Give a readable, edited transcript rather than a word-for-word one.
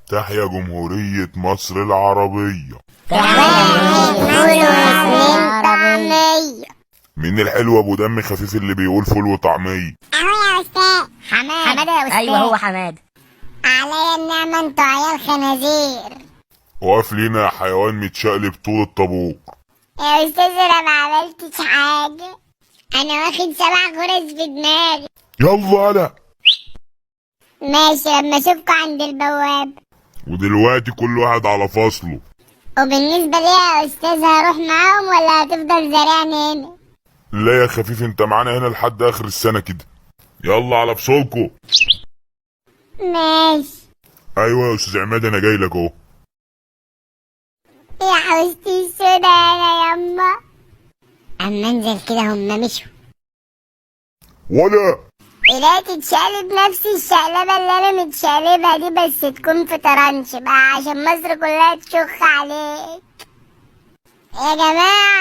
تحيا جمهورية مصر العربية. مين الحلو ابو دم خفيف اللي بيقول فول وطعمية؟ اهو يا استاذ. حماده يا استاذ. ايوه هو حماد. عليا النعمة انتوا عيال خنازير. واقف لينا يا حيوان متشقلب طول الطابور. يا استاذ انا ما عملتش حاجة، انا واخد 7 غرز في دماغي. يلا يلا. ماشي لما اشوفكوا عند البواب. ودلوقتي كل واحد على فصله. وبالنسبة لي يا استاذ هروح معاهم ولا هتفضل زارعني هنا؟ لا يا خفيف انت معانا هنا لحد اخر السنة كده. يلا على فصولكوا. ماشي. ايوه يا استاذ عماد انا جاي لك اهو. يا حوستي السودا انا يما. اما انزل كده هما مشوا. ولا لا تتشقلب نفس الشقلبة اللي انا متشقلبها دي، بس تكون في طرنش بقى عشان مصر كلها تشخ عليك يا جماعة.